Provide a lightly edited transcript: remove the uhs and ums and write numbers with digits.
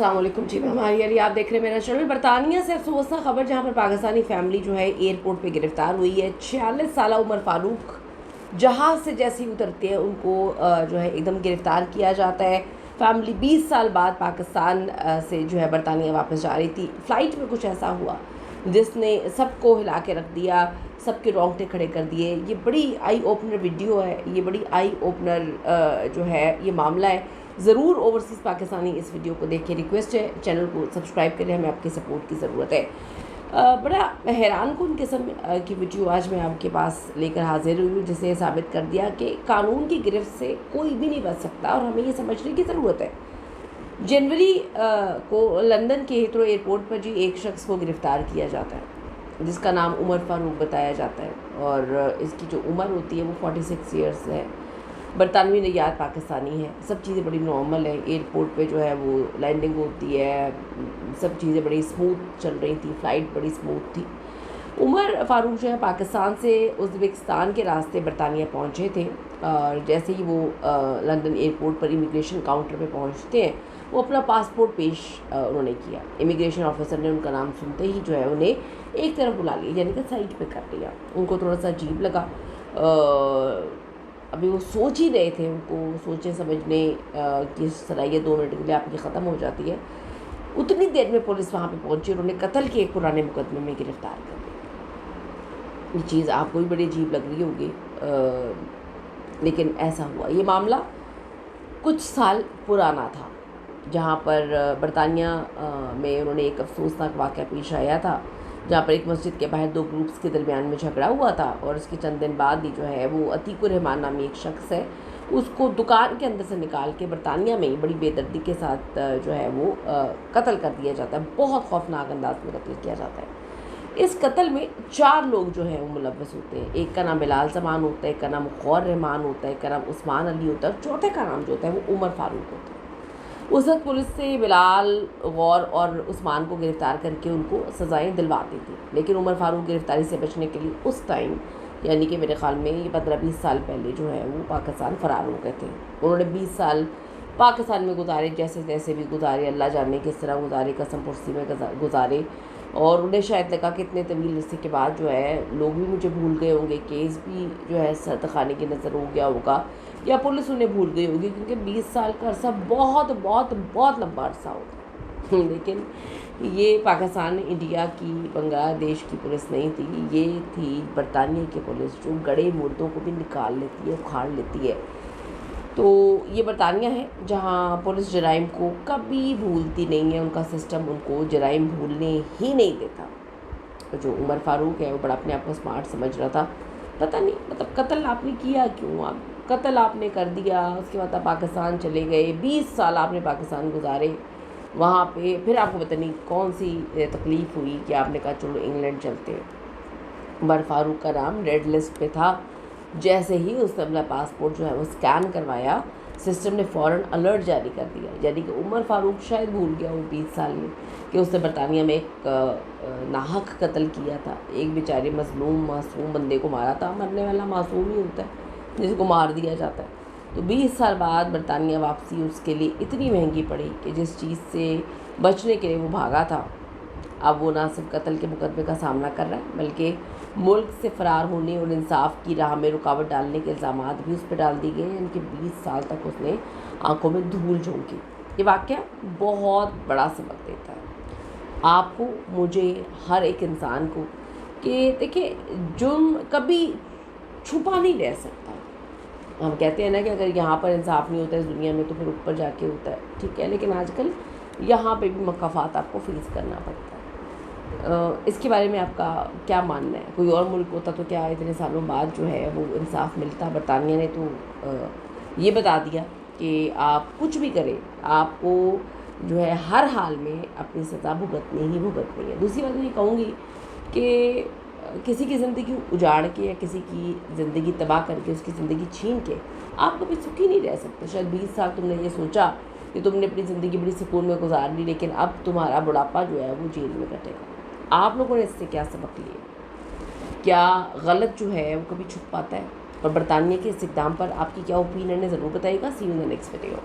अस्सलाम वालेकुम जी, मैं हमारी अली, आप देख रहे हैं मेरा चैनल। बरतानिया से अफसोसनाक खबर, जहां पर पाकिस्तानी फैमिली जो है एयरपोर्ट पे गिरफ्तार हुई है। 46 साल उमर फ़ारूक जहाज़ से जैसे ही उतरते हैं उनको जो है एकदम गिरफ़्तार किया जाता है। फैमिली 20 साल बाद पाकिस्तान से जो है बरतानिया वापस जा रही थी। फ़्लाइट में कुछ ऐसा हुआ जिसने सबको हिला के रख दिया, सबके रोंगटे खड़े कर दिए। ये बड़ी आई ओपनर वीडियो है, ये बड़ी आई ओपनर जो है ये मामला है। ज़रूर ओवरसीज़ पाकिस्तानी इस वीडियो को देख के रिक्वेस्ट है चैनल को सब्सक्राइब करें, हमें आपकी सपोर्ट की ज़रूरत है। बड़ा हैरानकुन किस्म की वीडियो आज मैं आपके पास लेकर हाजिर हुई हूँ, जिसे साबित कर दिया कि कानून की गिरफ्त से कोई भी नहीं बच सकता और हमें ये समझने की ज़रूरत है। जनवरी को लंदन के हीथ्रो एयरपोर्ट पर जी एक शख्स को गिरफ़्तार किया जाता है जिसका नाम उमर फ़ारूक बताया जाता है, और इसकी जो उम्र होती है वो 46 ईयर्स है। बरतानवी नयाद पाकिस्तानी है। सब चीज़ें बड़ी नॉर्मल है। एयरपोर्ट पे जो है वो लैंडिंग होती है, सब चीज़ें बड़ी स्मूथ चल रही थी, फ़्लाइट बड़ी स्मूथ थी। उमर फ़ारूक जो है पाकिस्तान से उज़्बेकिस्तान के रास्ते बरतानिया पहुँचे थे, और जैसे ही वो लंदन एयरपोर्ट पर इमिग्रेशन काउंटर पे पहुँचते हैं वो अपना पासपोर्ट पेश उन्होंने किया। इमिग्रेशन ऑफिसर ने उनका नाम सुनते ही जो है उन्हें एक तरफ बुला लिया, यानी कि साइड पे कर लिया। उनको थोड़ा सा अजीब लगा। अभी वो सोच ही रहे थे, उनको सोचने समझने की सलाहियत 2 मिनट के लिए आपकी ख़त्म हो जाती है। उतनी देर में पुलिस वहाँ पे पहुंची और उन्हें कत्ल के एक पुराने मुकदमे में गिरफ़्तार कर लिया। ये चीज़ आपको भी बड़ी अजीब लग रही होगी, लेकिन ऐसा हुआ। ये मामला कुछ साल पुराना था, जहाँ पर बरतानिया में उन्होंने एक अफसोसनाक वाक़या पेश आया था, जहाँ पर एक मस्जिद के बाहर 2 ग्रुप्स के दरमियान में झगड़ा हुआ था, और उसके चंद दिन बाद ही जो है वो अतीकुर रहमान नामी एक शख्स है, उसको दुकान के अंदर से निकाल के बरतानिया में ही बड़ी बेदर्दी के साथ जो है वो कत्ल कर दिया जाता है। बहुत खौफनाक अंदाज में कत्ल किया जाता है। इस कत्ल में 4 लोग जो हैं वो मुलव्वस होते हैं। एक का नाम बिलाल ज़मान होता है, एक का नाम गौर रहमान होता है, एक का नाम उस्मान अली होता है, और चौथे का नाम जो होता है वो उमर फ़ारूक होता है। उस वक्त पुलिस से बिलाल, गौर और उस्मान को गिरफ़्तार करके उनको सज़ाएं दिलवाती थी, लेकिन उमर फ़ारूक गिरफ़्तारी से बचने के लिए उस टाइम, यानी कि मेरे ख़्याल में ये 15-20 साल पहले जो है वो पाकिस्तान फ़रार हो गए थे। उन्होंने 20 साल पाकिस्तान में गुजारे, जैसे तैसे भी गुजारे, अल्लाह जाने किस तरह गुजारे, कसम पुरसी में गुजारे। और उन्हें शायद लगा कि इतने तवील अरसे के बाद जो है लोग भी मुझे भूल गए होंगे, केस भी जो है सर खाने की नज़र हो गया होगा, या पुलिस उन्हें भूल गई होगी, क्योंकि 20 साल का अरसा बहुत बहुत बहुत लंबा अरसा होता है। लेकिन ये पाकिस्तान, इंडिया की, बांग्लादेश की पुलिस नहीं थी, ये थी बरतानिया की पुलिस, जो गड़े मुर्दों को भी निकाल लेती है, उखाड़ लेती है। तो ये बरतानिया है जहाँ पुलिस जराइम को कभी भूलती नहीं है, उनका सिस्टम उनको जराइम भूलने ही नहीं देता। तो जो उमर फ़ारूक है वो बड़ा अपने आप को स्मार्ट समझ रहा था। पता नहीं, मतलब कत्ल आपने किया क्यों? आप कत्ल आपने कर दिया, उसके बाद आप पाकिस्तान चले गए, 20 साल आपने पाकिस्तान गुजारे वहाँ पे, फिर आपको पता नहीं कौन सी तकलीफ़ हुई कि आपने कहा चलो इंग्लैंड चलते हैं। उमर फ़ारूक का नाम रेड लिस्ट पे था। जैसे ही उसने अपना पासपोर्ट जो है वो स्कैन करवाया, सिस्टम ने फ़ौरन अलर्ट जारी कर दिया, यानी कि उमर फ़ारूक शायद भूल गया वो 20 साल में कि उसने बरतानिया में एक नाहक कत्ल किया था। एक बेचारे मज़लूम मासूम बंदे को मारा था। मरने वाला मासूम ही होता है जिसको मार दिया जाता है। तो 20 साल बाद बरतानिया वापसी उसके लिए इतनी महंगी पड़ी कि जिस चीज़ से बचने के लिए वो भागा था, अब वो ना सिर्फ कत्ल के मुकदमे का सामना कर रहा है, बल्कि मुल्क से फ़रार होने और इंसाफ की राह में रुकावट डालने के इल्ज़ामात भी उस पर डाल दिए गए, यानी कि 20 साल तक उसने आंखों में धूल झोंकी। ये वाक़या बहुत बड़ा सबक देता है आपको, मुझे, हर एक इंसान को, कि देखिए जुर्म कभी छुपा नहीं रह सकता। हम कहते हैं ना कि अगर यहाँ पर इंसाफ नहीं होता इस दुनिया में तो फिर ऊपर जाके होता है, ठीक है, लेकिन आजकल यहाँ पे भी मकाफात आपको फेस करना पड़ता है। इसके बारे में आपका क्या मानना है? कोई और मुल्क होता तो क्या इतने सालों बाद जो है वो इंसाफ मिलता? बरतानिया ने तो ये बता दिया कि आप कुछ भी करें, आपको जो है हर हाल में अपनी सज़ा भुगतनी ही भुगतनी है। दूसरी बात मैं ये कहूँगी कि किसी की ज़िंदगी उजाड़ के या किसी की ज़िंदगी तबाह करके, उसकी ज़िंदगी छीन के आप कभी सुखी नहीं रह सकते। शायद 20 साल तुमने ये सोचा कि तुमने अपनी ज़िंदगी बड़ी सुकून में गुजार ली, लेकिन अब तुम्हारा बुढ़ापा जो है वो जेल में कटेगा। आप लोगों ने इससे क्या सबक लिए? क्या गलत जो है वो कभी छुप पाता है? और बरतानिया के इस इक़दाम पर आपकी क्या ओपिनियन है, ज़रूर बताइएगा। See you in the next video.